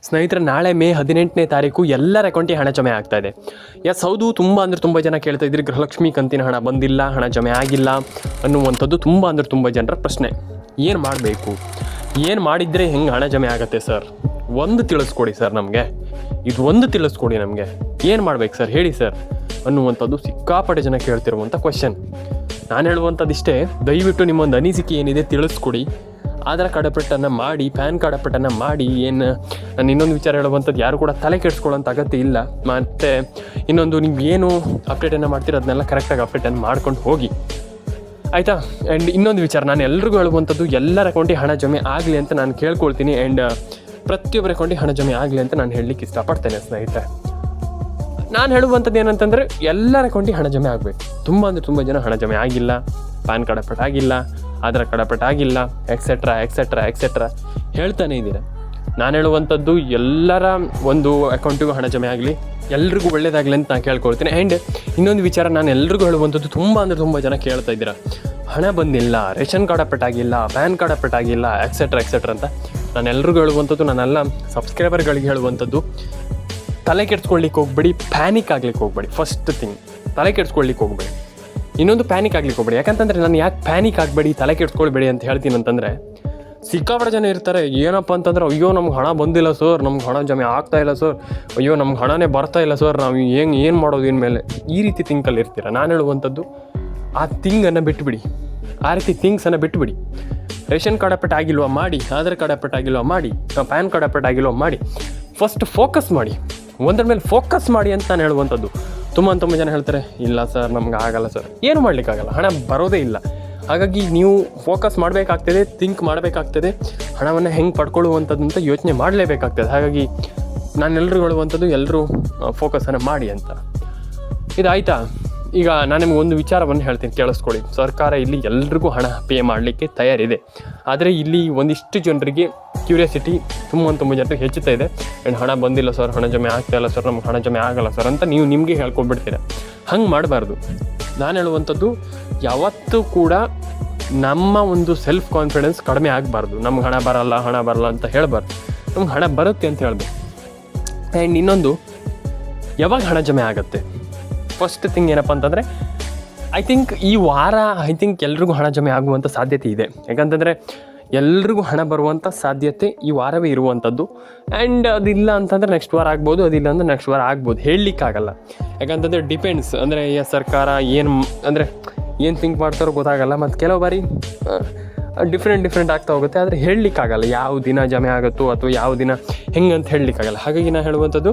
ಸ್ನೇಹಿತರೆ, ನಾಳೆ ಮೇ 18ನೇ ತಾರೀಕು ಎಲ್ಲರ ಅಕೌಂಟಿಗೆ ಹಣ ಜಮೆ ಆಗ್ತಾ ಇದೆ. ಹೌದು, ತುಂಬ ಜನ ಕೇಳ್ತಾ ಇದ್ರಿ, ಗೃಹಲಕ್ಷ್ಮಿ ಕಂತಿನ ಹಣ ಬಂದಿಲ್ಲ, ಹಣ ಜಮೆ ಆಗಿಲ್ಲ ಅನ್ನುವಂಥದ್ದು ತುಂಬ ಜನರ ಪ್ರಶ್ನೆ. ಏನು ಮಾಡಬೇಕು, ಏನು ಮಾಡಿದರೆ ಹೆಂಗೆ ಹಣ ಜಮೆ ಆಗುತ್ತೆ ಸರ್, ಒಂದು ತಿಳಿಸ್ಕೊಡಿ ಸರ್, ನಮಗೆ ಇದು ಒಂದು ತಿಳಿಸ್ಕೊಡಿ, ನಮಗೆ ಏನು ಮಾಡ್ಬೇಕು ಸರ್ ಹೇಳಿ ಸರ್ ಅನ್ನುವಂಥದ್ದು ಸಿಕ್ಕಾಪಟ್ಟೆ ಜನ ಕೇಳ್ತಿರುವಂಥ ಕ್ವಶನ್. ನಾನು ಹೇಳುವಂಥದ್ದು ಇಷ್ಟೇ, ದಯವಿಟ್ಟು ನಿಮ್ಮೊಂದು ಅನಿಸಿಕೆ ಏನಿದೆ ತಿಳಿಸ್ಕೊಡಿ. ಆಧಾರ್ ಕಾರ್ಡ್ ಅಪ್ಡೇಟನ್ನು ಮಾಡಿ, ಪ್ಯಾನ್ ಕಾರ್ಡ್ ಅಪ್ಡೇಟನ್ನು ಮಾಡಿ. ನಾನು ಇನ್ನೊಂದು ವಿಚಾರ ಹೇಳುವಂಥದ್ದು, ಯಾರು ಕೂಡ ತಲೆ ಕೆಡಿಸ್ಕೊಳ್ಳೋಂಥ ಅಗತ್ಯ ಇಲ್ಲ. ಮತ್ತು ಇನ್ನೊಂದು, ನೀವು ಏನು ಅಪ್ಡೇಟನ್ನು ಮಾಡ್ತೀರೋ ಅದನ್ನೆಲ್ಲ ಕರೆಕ್ಟಾಗಿ ಅಪ್ಡೇಟನ್ನು ಮಾಡ್ಕೊಂಡು ಹೋಗಿ, ಆಯಿತಾ. ಆ್ಯಂಡ್ ಇನ್ನೊಂದು ವಿಚಾರ, ನಾನು ಎಲ್ರಿಗೂ ಹೇಳುವಂಥದ್ದು, ಎಲ್ಲರ ಅಕೌಂಟಿಗೆ ಹಣ ಜಮೆ ಆಗಲಿ ಅಂತ ನಾನು ಕೇಳ್ಕೊಳ್ತೀನಿ. ಆ್ಯಂಡ್ ಪ್ರತಿಯೊಬ್ಬರ ಅಕೌಂಟಿಗೆ ಹಣ ಜಮೆ ಆಗಲಿ ಅಂತ ನಾನು ಹೇಳಲಿಕ್ಕೆ ಇಷ್ಟಪಡ್ತೇನೆ ಸ್ನೇಹಿತರೆ. ನಾನು ಹೇಳುವಂಥದ್ದು ಏನಂತಂದರೆ, ಎಲ್ಲರ ಅಕೌಂಟಿಗೆ ಹಣ ಜಮೆ ಆಗಬೇಕು. ತುಂಬ ಜನ ಹಣ ಜಮೆ ಆಗಿಲ್ಲ, ಪ್ಯಾನ್ ಕಾರ್ಡ್ ಅಪ್ಡೇಟ್ ಆಗಿಲ್ಲ, ಆಧಾರ್ ಕಾರ್ಡ್ ಅಪ್ಡೇಟ್ ಆಗಿಲ್ಲ, ಎಕ್ಸೆಟ್ರಾ ಹೇಳ್ತಾನೆ ಇದ್ದೀರ. ನಾನು ಹೇಳುವಂಥದ್ದು, ಎಲ್ಲರ ಒಂದು ಅಕೌಂಟಿಗೂ ಹಣ ಜಮೆ ಆಗಲಿ, ಎಲ್ರಿಗೂ ಒಳ್ಳೇದಾಗಲಿ ಅಂತ ನಾನು ಕೇಳ್ಕೊಳ್ತೀನಿ. ಆ್ಯಂಡ್ ಇನ್ನೊಂದು ವಿಚಾರ, ನಾನು ಎಲ್ರಿಗೂ ಹೇಳುವಂಥದ್ದು, ತುಂಬ ಜನ ಕೇಳ್ತಾ ಇದ್ದೀರ, ಹಣ ಬಂದಿಲ್ಲ, ರೇಷನ್ ಕಾರ್ಡ್ ಅಪ್ಡೇಟ್ ಆಗಿಲ್ಲ, ಪ್ಯಾನ್ ಕಾರ್ಡ್ ಅಪ್ಡೇಟ್ ಆಗಿಲ್ಲ, ಎಕ್ಸೆಟ್ರಾ ಅಂತ. ನಾನು ಎಲ್ರಿಗೂ ಹೇಳುವಂಥದ್ದು, ನಾನೆಲ್ಲ ಸಬ್ಸ್ಕ್ರೈಬರ್ಗಳಿಗೆ ಹೇಳುವಂಥದ್ದು, ತಲೆ ಕೆಡ್ಸ್ಕೊಳ್ಲಿಕ್ಕೆ ಹೋಗ್ಬೇಡಿ, ಪ್ಯಾನಿಕ್ ಆಗ್ಲಿಕ್ಕೆ ಹೋಗ್ಬೇಡಿ. ಫಸ್ಟ್ ಥಿಂಗ್, ತಲೆ ಕೆಡ್ಸ್ಕೊಳ್ಲಿಕ್ಕೆ ಹೋಗ್ಬೇಡಿ. ಇನ್ನೊಂದು, ಪ್ಯಾನಿಕ್ ಆಗ್ಲಿಕ್ಕೆ ಹೋಗ್ಬೇಡಿ. ಯಾಕಂತಂದರೆ ನಾನು ಯಾಕೆ ಪ್ಯಾನಿಕ್ ಆಗಬೇಡಿ, ತಲೆ ಕೆಡ್ಸ್ಕೊಳ್ಬೇಡಿ ಅಂತ ಹೇಳ್ತೀನಿ ಅಂತಂದರೆ, ಸಿಕ್ಕಾಪಟ್ಟೆ ಜನ ಇರ್ತಾರೆ, ಏನಪ್ಪ ಅಂತಂದ್ರೆ, ಅಯ್ಯೋ ನಮ್ಗೆ ಹಣ ಬಂದಿಲ್ಲ ಸರ್, ನಮ್ಗೆ ಹಣ ಜಮೆ ಆಗ್ತಾ ಇಲ್ಲ ಸರ್, ಅಯ್ಯೋ ನಮ್ಗೆ ಹಣನೇ ಬರ್ತಾ ಇಲ್ಲ ಸರ್, ನಾವು ಏನು ಮಾಡೋದು ಇನ್ಮೇಲೆ, ಈ ರೀತಿ ಥಿಂಕಲ್ಲಿ ಇರ್ತೀರ. ನಾನು ಹೇಳುವಂಥದ್ದು, ಆ ಥಿಂಗನ್ನು ಬಿಟ್ಟುಬಿಡಿ, ಆ ರೀತಿ ಥಿಂಗ್ಸನ್ನು ಬಿಟ್ಟುಬಿಡಿ. ರೇಷನ್ ಕಾರ್ಡ್ ಅಪ್ಡೇಟ್ ಆಗಿಲ್ವಾ ಮಾಡಿ, ಆಧಾರ್ ಕಾರ್ಡ್ ಅಪ್ಡೇಟ್ ಆಗಿಲ್ವಾ ಮಾಡಿ, ಪ್ಯಾನ್ ಕಾರ್ಡ್ ಅಪ್ಡೇಟ್ ಆಗಿಲ್ವಾ ಮಾಡಿ. ಫಸ್ಟ್ ಫೋಕಸ್ ಮಾಡಿ, ಒಂದರ ಮೇಲೆ ಫೋಕಸ್ ಮಾಡಿ ಅಂತ ನಾನು ಹೇಳುವಂಥದ್ದು. ತುಂಬ ಜನ ಹೇಳ್ತಾರೆ, ಇಲ್ಲ ಸರ್ ನಮ್ಗೆ ಆಗಲ್ಲ ಸರ್, ಏನು ಮಾಡಲಿಕ್ಕಾಗಲ್ಲ, ಹಣ ಬರೋದೇ ಇಲ್ಲ. ಹಾಗಾಗಿ ನೀವು ಫೋಕಸ್ ಮಾಡಬೇಕಾಗ್ತದೆ, ಥಿಂಕ್ ಮಾಡಬೇಕಾಗ್ತದೆ, ಹಣವನ್ನು ಹೆಂಗೆ ಪಡ್ಕೊಳ್ಳುವಂಥದ್ದು ಯೋಚನೆ ಮಾಡಲೇಬೇಕಾಗ್ತದೆ. ಹಾಗಾಗಿ ನಾನೆಲ್ಲರೂ ಹೇಳುವಂಥದ್ದು, ಎಲ್ಲರೂ ಫೋಕಸನ್ನು ಮಾಡಿ ಅಂತ. ಇದಾಯಿತಾ? ಈಗ ನಾನು ನಿಮ್ಗೆ ಒಂದು ವಿಚಾರವನ್ನು ಹೇಳ್ತೀನಿ, ಕೇಳಿಸ್ಕೊಳ್ಳಿ. ಸರ್ಕಾರ ಇಲ್ಲಿ ಎಲ್ರಿಗೂ ಹಣ ಪೇ ಮಾಡಲಿಕ್ಕೆ ತಯಾರಿದೆ. ಆದರೆ ಇಲ್ಲಿ ಒಂದಿಷ್ಟು ಜನರಿಗೆ ಕ್ಯೂರಿಯಾಸಿಟಿ ತುಂಬ ಜನರಿಗೆ ಹೆಚ್ಚುತ್ತಾ ಇದೆ. ಆ್ಯಂಡ್ ಹಣ ಬಂದಿಲ್ಲ ಸರ್, ಹಣ ಜಮೆ ಆಗ್ತಾ ಇಲ್ಲ ಸರ್, ನಮ್ಗೆ ಹಣ ಜಮೆ ಆಗಲ್ಲ ಸರ್ ಅಂತ ನೀವು ನಿಮಗೆ ಹೇಳ್ಕೊಬಿಡ್ತೀರ. ಹಂಗೆ ಮಾಡಬಾರ್ದು. ನಾನು ಹೇಳುವಂಥದ್ದು, ಯಾವತ್ತೂ ಕೂಡ ನಮ್ಮ ಒಂದು ಸೆಲ್ಫ್ ಕಾನ್ಫಿಡೆನ್ಸ್ ಕಡಿಮೆ ಆಗಬಾರ್ದು. ನಮ್ಗೆ ಹಣ ಬರಲ್ಲ ಅಂತ ಹೇಳಬಾರ್ದು. ನಮ್ಗೆ ಹಣ ಬರುತ್ತೆ ಅಂತ ಹೇಳಬೇಕು. ಆ್ಯಂಡ್ ಇನ್ನೊಂದು, ಯಾವಾಗ ಹಣ ಜಮೆ ಆಗುತ್ತೆ, ಫಸ್ಟ್ ಥಿಂಗ್ ಏನಪ್ಪ ಅಂತಂದರೆ, ಐ ಥಿಂಕ್ ಈ ವಾರ ಎಲ್ರಿಗೂ ಹಣ ಜಮೆ ಆಗುವಂಥ ಸಾಧ್ಯತೆ ಇದೆ. ಯಾಕಂತಂದರೆ ಎಲ್ರಿಗೂ ಹಣ ಬರುವಂಥ ಸಾಧ್ಯತೆ ಈ ವಾರವೇ ಇರುವಂಥದ್ದು. ಆ್ಯಂಡ್ ಅದಿಲ್ಲ ಅಂತಂದರೆ ನೆಕ್ಸ್ಟ್ ವಾರ ಆಗ್ಬೋದು, ಅದಿಲ್ಲ ಅಂದರೆ ನೆಕ್ಸ್ಟ್ ವಾರ ಆಗ್ಬೋದು, ಹೇಳಲಿಕ್ಕಾಗಲ್ಲ. ಯಾಕಂತಂದರೆ ಡಿಪೆಂಡ್ಸ್. ಅಂದರೆ ಸರ್ಕಾರ ಏನು ಥಿಂಕ್ ಮಾಡ್ತಾರೋ ಗೊತ್ತಾಗಲ್ಲ. ಮತ್ತು ಕೆಲವು ಬಾರಿ ಡಿಫ್ರೆಂಟ್ ಆಗ್ತಾ ಹೋಗುತ್ತೆ. ಆದರೆ ಹೇಳಲಿಕ್ಕಾಗಲ್ಲ ಯಾವ ದಿನ ಜಮೆ ಆಗುತ್ತೋ ಅಥವಾ ಯಾವ ದಿನ ಹೆಂಗಂತ ಹೇಳಲಿಕ್ಕಾಗಲ್ಲ. ಹಾಗಾಗಿ ನಾನು ಹೇಳುವಂಥದ್ದು,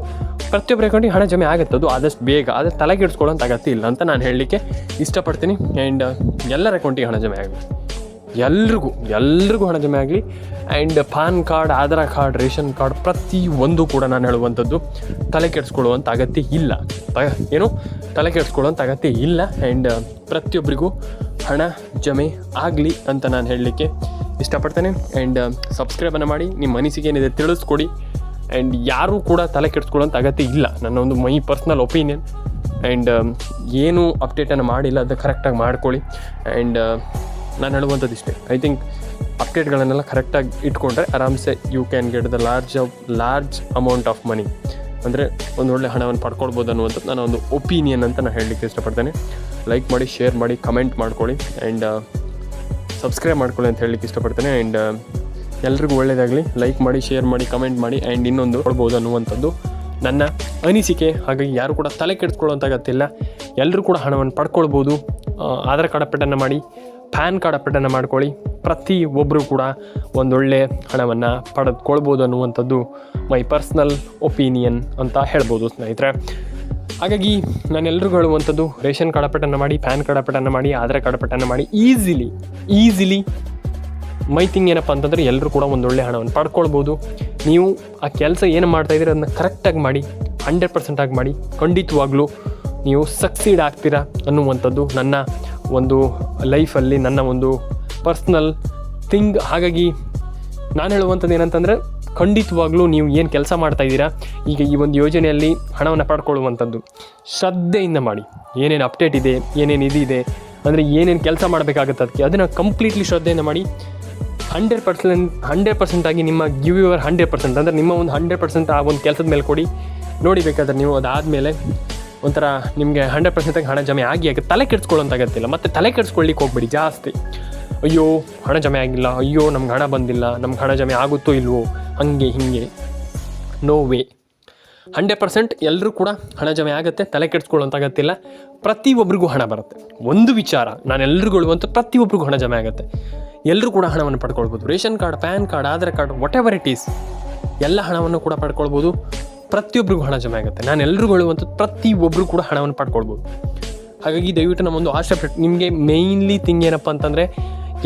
ಪ್ರತಿಯೊಬ್ಬರ ಅಕೌಂಟಿಗೆ ಹಣ ಜಮೆ ಆಗುತ್ತದು ಆದಷ್ಟು ಬೇಗ. ಆದರೆ ತಲೆಗೆಡ್ಸ್ಕೊಳ್ಳೋಂಥ ಅಗತ್ಯ ಇಲ್ಲ ಅಂತ ನಾನು ಹೇಳಲಿಕ್ಕೆ ಇಷ್ಟಪಡ್ತೀನಿ. ಆ್ಯಂಡ್ ಎಲ್ಲರ ಅಕೌಂಟಿಗೆ ಹಣ ಜಮೆ ಆಗಲಿ, ಎಲ್ರಿಗೂ ಹಣ ಜಮೆ ಆಗಲಿ. And PAN card, Aadhaar card, ration card ಪ್ರತಿಯೊಂದು ಕೂಡ ನಾನು ಹೇಳುವಂಥದ್ದು, ತಲೆ ಕೆಡಿಸ್ಕೊಳ್ಳುವಂಥ ಅಗತ್ಯ ಇಲ್ಲ. ತಲೆ ಕೆಡಿಸ್ಕೊಳ್ಳುವಂಥ ಅಗತ್ಯ ಇಲ್ಲ. ಆ್ಯಂಡ್ ಪ್ರತಿಯೊಬ್ಬರಿಗೂ ಹಣ ಜಮೆ ಆಗಲಿ ಅಂತ ನಾನು ಹೇಳಲಿಕ್ಕೆ ಇಷ್ಟಪಡ್ತೇನೆ. ಆ್ಯಂಡ್ ಸಬ್ಸ್ಕ್ರೈಬನ್ನು ಮಾಡಿ, ನಿಮ್ಮ ಅನಿಸಿಕೆ ಏನಿದೆ ತಿಳಿಸ್ಕೊಡಿ. ಆ್ಯಂಡ್ ಯಾರೂ ಕೂಡ ತಲೆ ಕೆಡಿಸ್ಕೊಳ್ಳೋಂಥ ಅಗತ್ಯ ಇಲ್ಲ, ನನ್ನ ಒಂದು ಮೈ ಪರ್ಸ್ನಲ್ ಒಪಿನಿಯನ್. ಆ್ಯಂಡ್ ಏನು ಅಪ್ಡೇಟನ್ನು ಮಾಡಿಲ್ಲ ಅದು ಕರೆಕ್ಟಾಗಿ ಮಾಡ್ಕೊಳ್ಳಿ. ಆ್ಯಂಡ್ ನಾನು ಹೇಳುವಂಥದ್ದು ಇಷ್ಟೇ, ಐ ಥಿಂಕ್ ಅಪ್ಡೇಟ್ಗಳನ್ನೆಲ್ಲ ಕರೆಕ್ಟಾಗಿ ಇಟ್ಕೊಂಡ್ರೆ ಆರಾಮ್ಸೆ you can get the large amount of money. ಅಂದರೆ ಒಂದು ಒಳ್ಳೆ ಹಣವನ್ನು ಪಡ್ಕೊಳ್ಬೋದು ಅನ್ನುವಂಥದ್ದು ನನ್ನ ಒಂದು ಒಪಿನಿಯನ್ ಅಂತ ನಾನು ಹೇಳಲಿಕ್ಕೆ ಇಷ್ಟಪಡ್ತೇನೆ. ಲೈಕ್ ಮಾಡಿ, ಶೇರ್ ಮಾಡಿ, ಕಮೆಂಟ್ ಮಾಡ್ಕೊಳ್ಳಿ. ಆ್ಯಂಡ್ ಸಬ್ಸ್ಕ್ರೈಬ್ ಮಾಡ್ಕೊಳ್ಳಿ ಅಂತ ಹೇಳಲಿಕ್ಕೆ ಇಷ್ಟಪಡ್ತೇನೆ. ಆ್ಯಂಡ್ ಎಲ್ರಿಗೂ ಒಳ್ಳೆಯದಾಗಲಿ. ಲೈಕ್ ಮಾಡಿ, ಶೇರ್ ಮಾಡಿ, ಕಮೆಂಟ್ ಮಾಡಿ. ಆ್ಯಂಡ್ ಇನ್ನೊಂದು ಕೊಡ್ಬೋದು ಅನ್ನುವಂಥದ್ದು ನನ್ನ ಅನಿಸಿಕೆ. ಹಾಗಾಗಿ ಯಾರು ಕೂಡ ತಲೆ ಕೆಡಿಸ್ಕೊಳ್ಳೋಂಥ ಅಗತ್ಯ ಇಲ್ಲ, ಎಲ್ಲರೂ ಕೂಡ ಹಣವನ್ನು ಪಡ್ಕೊಳ್ಬೋದು. ಆಧಾರ್ ಕಾರ್ಡ್ ಅಪ್ಡೇಟನ್ನು ಮಾಡಿ, ಪ್ಯಾನ್ ಕಾರ್ಡ್ ಅಪ್ಡೇಟನ್ನು ಮಾಡ್ಕೊಳ್ಳಿ. ಪ್ರತಿಯೊಬ್ಬರು ಕೂಡ ಒಂದೊಳ್ಳೆ ಹಣವನ್ನು ಪಡೆದುಕೊಳ್ಬೋದು ಅನ್ನುವಂಥದ್ದು ಮೈ ಪರ್ಸ್ನಲ್ ಒಪಿನಿಯನ್ ಅಂತ ಹೇಳ್ಬೋದು ಸ್ನೇಹಿತರೆ. ಹಾಗಾಗಿ ನಾನೆಲ್ಲರಿಗೂ ಹೇಳುವಂಥದ್ದು, ರೇಷನ್ ಕಾರ್ಡ್ ಅಪ್ಡೇಟನ್ನು ಮಾಡಿ, ಪ್ಯಾನ್ ಕಾರ್ಡ್ ಅಪ್ಡೇಟನ್ನು ಮಾಡಿ, ಆಧಾರ್ ಕಾರ್ಡ್ ಅಪ್ಡೇಟನ್ನು ಮಾಡಿ. ಈಸಿಲಿ ಮೈ ಥಿಂಗ್ ಏನಪ್ಪ ಅಂತಂದರೆ, ಎಲ್ಲರೂ ಕೂಡ ಒಂದೊಳ್ಳೆ ಹಣವನ್ನು ಪಡ್ಕೊಳ್ಬೋದು. ನೀವು ಆ ಕೆಲಸ ಏನು ಮಾಡ್ತಾಯಿದ್ದೀರಿ ಅದನ್ನು ಕರೆಕ್ಟಾಗಿ ಮಾಡಿ, 100% ಆಗಿ ಮಾಡಿ. ಖಂಡಿತವಾಗ್ಲೂ ನೀವು ಸಕ್ಸೀಡ್ ಆಗ್ತೀರಾ ಅನ್ನುವಂಥದ್ದು ನನ್ನ ಒಂದು ಲೈಫಲ್ಲಿ ನನ್ನ ಒಂದು ಪರ್ಸ್ನಲ್ ಥಿಂಗ್. ಹಾಗಾಗಿ ನಾನು ಹೇಳುವಂಥದ್ದು ಏನಂತಂದರೆ, ಖಂಡಿತವಾಗ್ಲೂ ನೀವು ಏನು ಕೆಲಸ ಮಾಡ್ತಾಯಿದ್ದೀರಾ ಈಗ ಈ ಒಂದು ಯೋಜನೆಯಲ್ಲಿ ಹಣವನ್ನು ಪಡ್ಕೊಳ್ಳುವಂಥದ್ದು ಶ್ರದ್ಧೆಯಿಂದ ಮಾಡಿ. ಏನೇನು ಅಪ್ಡೇಟ್ ಇದೆ, ಏನೇನು ಇದಿದೆ ಅಂದರೆ ಏನೇನು ಕೆಲಸ ಮಾಡಬೇಕಾಗುತ್ತೆ ಅದಕ್ಕೆ, ಅದನ್ನು ಕಂಪ್ಲೀಟ್ಲಿ ಶ್ರದ್ಧೆಯಿಂದ ಮಾಡಿ. 100% ಆಗಿ ನಿಮ್ಮ ಗಿವ್ ಯುವರ್ 100%, ಅಂದರೆ ನಿಮ್ಮ ಒಂದು 100% ಆ ಒಂದು ಕೆಲಸದ ಮೇಲೆ ಕೊಡಿ. ನೋಡಿ ಬೇಕಾದ್ರೆ ನೀವು ಅದಾದಮೇಲೆ ಒಂಥರ ನಿಮಗೆ 100% ಹಣ ಜಮೆ ಆಗಿ ತಲೆ ಕೆಡಿಸ್ಕೊಳ್ಳೋಂತಾಗತ್ತಿಲ್ಲ. ಮತ್ತು ತಲೆ ಕೆಡಿಸ್ಕೊಳ್ಳಿಕ್ಕೆ ಹೋಗ್ಬೇಡಿ ಜಾಸ್ತಿ. ಅಯ್ಯೋ ಹಣ ಜಮೆ ಆಗಿಲ್ಲ, ಅಯ್ಯೋ ನಮ್ಗೆ ಹಣ ಬಂದಿಲ್ಲ, ನಮ್ಗೆ ಹಣ ಜಮೆ ಆಗುತ್ತೋ ಇಲ್ವೋ, ಹಾಗೆ ಹೀಗೆ. No way. 100% ಎಲ್ಲರೂ ಕೂಡ ಹಣ ಜಮೆ ಆಗುತ್ತೆ, ತಲೆ ಕೆಡಿಸ್ಕೊಳ್ಳೋಂತಾಗತ್ತಿಲ್ಲ. ಪ್ರತಿಯೊಬ್ಬರಿಗೂ ಹಣ ಬರುತ್ತೆ. ಒಂದು ವಿಚಾರ ನಾನು ಎಲ್ರಿಗೂ ಹೇಳುವಂಥ, ಪ್ರತಿಯೊಬ್ಬರಿಗೂ ಹಣ ಜಮೆ ಆಗುತ್ತೆ. ಎಲ್ಲರೂ ಕೂಡ ಹಣವನ್ನು ಪಡ್ಕೊಳ್ಬೋದು. Ration card, pan card, Aadhaar card, whatever it is, ಎಲ್ಲ ಹಣವನ್ನು ಕೂಡ ಪಡ್ಕೊಳ್ಬೋದು. ಪ್ರತಿಯೊಬ್ಬರಿಗೂ ಹಣ ಜಮೆ ಆಗುತ್ತೆ. ನಾನು ಎಲ್ರಿಗೂ ಹೇಳುವಂಥದ್ದು, ಪ್ರತಿಯೊಬ್ಬರು ಕೂಡ ಹಣವನ್ನು ಪಡ್ಕೊಳ್ಬೋದು. ಹಾಗಾಗಿ ದಯವಿಟ್ಟು ನಮ್ಮೊಂದು ಆಶೆ ನಿಮಗೆ ಮೇಯ್ನ್ಲಿ ಥಿಂಗ್ ಏನಪ್ಪ ಅಂತಂದರೆ,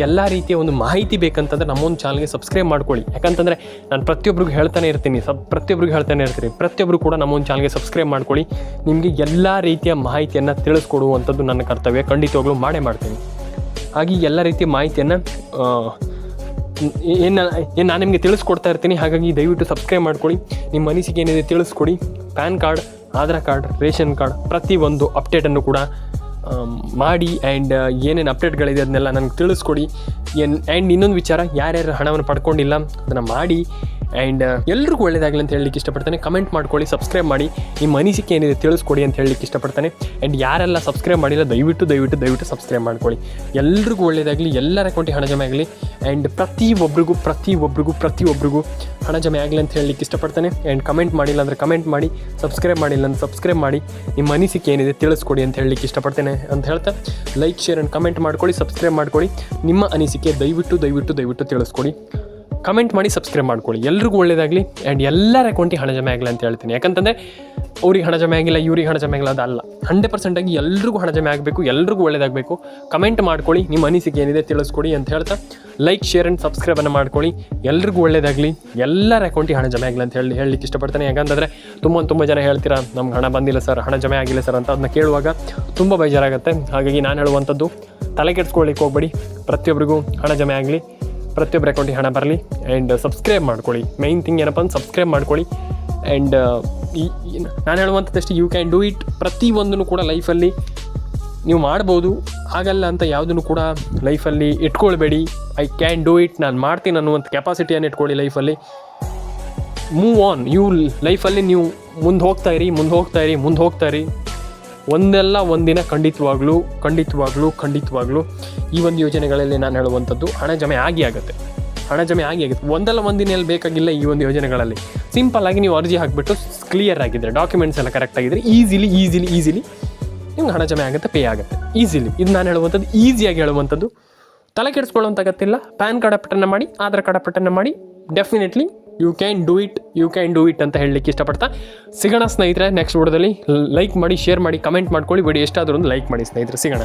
ಎಲ್ಲ ರೀತಿಯ ಒಂದು ಮಾಹಿತಿ ಬೇಕಂತಂದರೆ ನಮ್ಮೊಂದು ಚಾನಲ್ಗೆ ಸಬ್ಸ್ಕ್ರೈಬ್ ಮಾಡ್ಕೊಳ್ಳಿ. ಯಾಕಂತಂದರೆ ನಾನು ಪ್ರತಿಯೊಬ್ಬರಿಗೂ ಹೇಳ್ತಾನೆ ಇರ್ತೀನಿ, ಪ್ರತಿಯೊಬ್ಬರು ಕೂಡ ನಮ್ಮೊಂದು ಚಾನಲ್ಗೆ ಸಬ್ಸ್ಕ್ರೈಬ್ ಮಾಡ್ಕೊಳ್ಳಿ. ನಿಮಗೆ ಎಲ್ಲ ರೀತಿಯ ಮಾಹಿತಿಯನ್ನು ತಿಳಿಸ್ಕೊಡುವಂಥದ್ದು ನನ್ನ ಕರ್ತವ್ಯ, ಖಂಡಿತವಾಗ್ಲೂ ಮಾಡೇ ಮಾಡ್ತೀನಿ. ಹಾಗೆ ಎಲ್ಲ ರೀತಿಯ ಮಾಹಿತಿಯನ್ನು ನಾನು ನಿಮಗೆ ತಿಳಿಸ್ಕೊಡ್ತಾ ಇರ್ತೀನಿ. ಹಾಗಾಗಿ ದಯವಿಟ್ಟು ಸಬ್ಸ್ಕ್ರೈಬ್ ಮಾಡ್ಕೊಳ್ಳಿ. ನಿಮ್ಮ ಅನಿಸಿಕೆ ಏನಿದೆ ತಿಳಿಸ್ಕೊಡಿ. Pan card, Aadhaar card, ration card ಪ್ರತಿಯೊಂದು ಅಪ್ಡೇಟನ್ನು ಕೂಡ ಮಾಡಿ. ಆ್ಯಂಡ್ ಏನೇನು ಅಪ್ಡೇಟ್ಗಳಿದೆ ಅದನ್ನೆಲ್ಲ ನನಗೆ ತಿಳಿಸ್ಕೊಡಿ. ಆ್ಯಂಡ್ ಇನ್ನೊಂದು ವಿಚಾರ, ಯಾರ್ಯಾರು ಹಣವನ್ನು ಪಡ್ಕೊಂಡಿಲ್ಲ ಅದನ್ನು ಮಾಡಿ. ಆ್ಯಂಡ್ ಎಲ್ರಿಗೂ ಒಳ್ಳೆಯದಾಗಲಿ ಅಂತ ಹೇಳಲಿಕ್ಕೆ ಇಷ್ಟಪಡ್ತೇನೆ. ಕಮೆಂಟ್ ಮಾಡ್ಕೊಳ್ಳಿ, ಸಬ್ಸ್ಕ್ರೈಬ್ ಮಾಡಿ, ನಿಮ್ಮ ಅನಿಸಿಕೆ ಏನಿದೆ ತಿಳಿಸ್ಕೊಡಿ ಅಂತ ಹೇಳಲಿಕ್ಕೆ ಇಷ್ಟಪಡ್ತೇನೆ. ಆ್ಯಂಡ್ ಯಾರೆಲ್ಲ ಸಬ್ಸ್ಕ್ರೈಬ್ ಮಾಡಿಲ್ಲ ದಯವಿಟ್ಟು ಸಬ್ಸ್ಕ್ರೈಬ್ ಮಾಡ್ಕೊಳ್ಳಿ. ಎಲ್ರಿಗೂ ಒಳ್ಳೆಯದಾಗಲಿ, ಎಲ್ಲರ ಅಕೌಂಟಿಗೆ ಹಣ ಜಮೆ ಆಗಲಿ. ಆ್ಯಂಡ್ ಪ್ರತಿಯೊಬ್ಬರಿಗೂ ಹಣ ಜಮೆ ಆಗಲಿ ಅಂತ ಹೇಳಲಿಕ್ಕೆ ಇಷ್ಟಪಡ್ತೇನೆ. ಆ್ಯಂಡ್ ಕಮೆಂಟ್ ಮಾಡಿಲ್ಲ ಅಂದರೆ ಕಮೆಂಟ್ ಮಾಡಿ, ಸಬ್ಸ್ಕ್ರೈಬ್ ಮಾಡಿಲ್ಲ ಅಂದರೆ ಸಬ್ಸ್ಕ್ರೈಬ್ ಮಾಡಿ, ನಿಮ್ಮ ಅನಿಸಿಕೆ ಏನಿದೆ ತಿಳಿಸ್ಕೊಡಿ ಅಂತ ಹೇಳಲಿಕ್ಕೆ ಇಷ್ಟಪಡ್ತೇನೆ ಅಂತ ಹೇಳ್ತಾ, ಲೈಕ್, ಶೇರ್ ಆ್ಯಂಡ್ ಕಮೆಂಟ್ ಮಾಡ್ಕೊಳ್ಳಿ, ಸಬ್ಸ್ಕ್ರೈಬ್ ಮಾಡ್ಕೊಳ್ಳಿ. ನಿಮ್ಮ ಅನಿಸಿಕೆ ದಯವಿಟ್ಟು ತಿಳಿಸ್ಕೊಡಿ. ಕಮೆಂಟ್ ಮಾಡಿ, ಸಬ್ಸ್ಕ್ರೈಬ್ ಮಾಡ್ಕೊಳ್ಳಿ. ಎಲ್ರಿಗೂ ಒಳ್ಳೆಯದಾಗಲಿ. ಆ್ಯಂಡ್ ಎಲ್ಲರ ಅಕೌಂಟಿಗೆ ಹಣ ಜಮೆ ಆಗಲಿ ಅಂತ ಹೇಳ್ತೀನಿ. ಯಾಕಂತಂದರೆ ಅವ್ರಿಗೆ ಹಣ ಜಮೆ ಆಗಿಲ್ಲ, ಇವ್ರಿಗೆ ಹಣ ಜಮೆ ಆಗಿಲ್ಲ, ಅದಲ್ಲ. 100% ಆಗಿ ಎಲ್ರಿಗೂ ಹಣ ಜಮೆ ಆಗಬೇಕು, ಎಲ್ರಿಗೂ ಒಳ್ಳೆಯದಾಗಬೇಕು. ಕಮೆಂಟ್ ಮಾಡ್ಕೊಳ್ಳಿ, ನಿಮ್ಮ ಅನಿಸಿಕೆ ಏನಿದೆ ತಿಳಿಸ್ಕೊಡಿ ಅಂತ ಹೇಳ್ತಾ, ಲೈಕ್, ಶೇರ್ ಆ್ಯಂಡ್ ಸಬ್ಸ್ಕ್ರೈಬನ್ನು ಮಾಡ್ಕೊಳ್ಳಿ. ಎಲ್ರಿಗೂ ಒಳ್ಳೆಯದಾಗಲಿ, ಎಲ್ಲರ ಅಕೌಂಟಿಗೆ ಹಣ ಜಮೆ ಆಗಲಿ ಅಂತ ಹೇಳಲಿಕ್ಕೆ ಇಷ್ಟಪಡ್ತೇನೆ. ಯಾಕಂತಂದರೆ ತುಂಬ ಜನ ಹೇಳ್ತೀರಾ, ನಮ್ಗೆ ಹಣ ಬಂದಿಲ್ಲ ಸರ್, ಹಣ ಜಮೆ ಆಗಿಲ್ಲ ಸರ್ ಅಂತ. ಅದನ್ನ ಕೇಳುವಾಗ ತುಂಬ ಬೇಜಾರಾಗುತ್ತೆ. ಹಾಗಾಗಿ ನಾನು ಹೇಳುವಂಥದ್ದು, ತಲೆ ಕೆಡಿಸ್ಕೊಳ್ಳಿಕ್ಕೆ ಹೋಗ್ಬೇಡಿ. ಪ್ರತಿಯೊಬ್ಬರಿಗೂ ಹಣ ಜಮೆ ಆಗಲಿ, ಪ್ರತಿಯೊಬ್ಬರ ಅಕೌಂಟಿಗೆ ಹಣ ಬರಲಿ. ಆ್ಯಂಡ್ ಸಬ್ಸ್ಕ್ರೈಬ್ ಮಾಡ್ಕೊಳ್ಳಿ. ಮೇಯ್ನ್ ಥಿಂಗ್ ಏನಪ್ಪ ಅಂತ ಸಬ್ಸ್ಕ್ರೈಬ್ ಮಾಡ್ಕೊಳ್ಳಿ. ಆ್ಯಂಡ್ ನಾನು ಹೇಳುವಂಥದ್ದಷ್ಟು, ಯು ಕ್ಯಾನ್ ಡೂ ಇಟ್. ಪ್ರತಿಯೊಂದನ್ನು ಕೂಡ ಲೈಫಲ್ಲಿ ನೀವು ಮಾಡ್ಬೋದು. ಆಗಲ್ಲ ಅಂತ ಯಾವುದನ್ನು ಕೂಡ ಲೈಫಲ್ಲಿ ಇಟ್ಕೊಳ್ಬೇಡಿ. ಐ ಕ್ಯಾನ್ ಡೂ ಇಟ್, ನಾನು ಮಾಡ್ತೀನಿ ಅನ್ನುವಂಥ ಕೆಪಾಸಿಟಿಯನ್ನು ಇಟ್ಕೊಳ್ಳಿ. ಲೈಫಲ್ಲಿ ಮೂವ್ ಆನ್. ಲೈಫಲ್ಲಿ ನೀವು ಮುಂದೆ ಹೋಗ್ತಾ ಇರಿ. ಒಂದಲ್ಲ ಒಂದಿನ ಖಂಡಿತವಾಗ್ಲೂ ಈ ಒಂದು ಯೋಜನೆಗಳಲ್ಲಿ ನಾನು ಹೇಳುವಂಥದ್ದು, ಹಣ ಜಮೆ ಆಗುತ್ತೆ. ಒಂದಲ್ಲ ಒಂದಿನ ಎಲ್ಲಿ ಬೇಕಾಗಿಲ್ಲ. ಈ ಒಂದು ಯೋಜನೆಗಳಲ್ಲಿ ಸಿಂಪಲ್ಲಾಗಿ ನೀವು ಅರ್ಜಿ ಹಾಕಿಬಿಟ್ಟು ಕ್ಲಿಯರ್ ಆಗಿದ್ದರೆ, ಡಾಕ್ಯುಮೆಂಟ್ಸ್ ಎಲ್ಲ ಕರೆಕ್ಟ್ ಆಗಿದ್ದರೆ, ಈಸಿಲಿ ನಿಮ್ಗೆ ಹಣ ಜಮೆ ಆಗುತ್ತೆ, ಪೇ ಆಗುತ್ತೆ ಈಸಿಲಿ. ಇದು ನಾನು ಹೇಳುವಂಥದ್ದು, ಈಸಿಯಾಗಿ ಹೇಳುವಂಥದ್ದು. ತಲೆ ಕೆಡಿಸ್ಕೊಳ್ಳೋಂತಾಗತ್ತಿಲ್ಲ. ಪ್ಯಾನ್ ಕಾರ್ಡ್ ಅಪ್ಡೇಟನ್ನು ಮಾಡಿ, ಆಧಾರ್ ಕಾರ್ಡ್ ಅಪ್ಡೇಟನ್ನು ಮಾಡಿ. Definitely you can do it ಅಂತ ಹೇಳಲಿಕ್ಕೆ ಇಷ್ಟಪಡ್ತಾ ಸಿಗೋಣ ಸ್ನೇಹಿತರೆ. ನೆಕ್ಸ್ಟ್ ವಿಡಿಯೋದಲ್ಲಿ ಲೈಕ್ ಮಾಡಿ, ಶೇರ್ ಮಾಡಿ, ಕಮೆಂಟ್ ಮಾಡ್ಕೊಳ್ಳಿ. ವಿಡಿಯೋ ಎಷ್ಟಾದರೂ ಒಂದು ಲೈಕ್ ಮಾಡಿ ಸ್ನೇಹಿತರೆ. ಸಿಗೋಣ.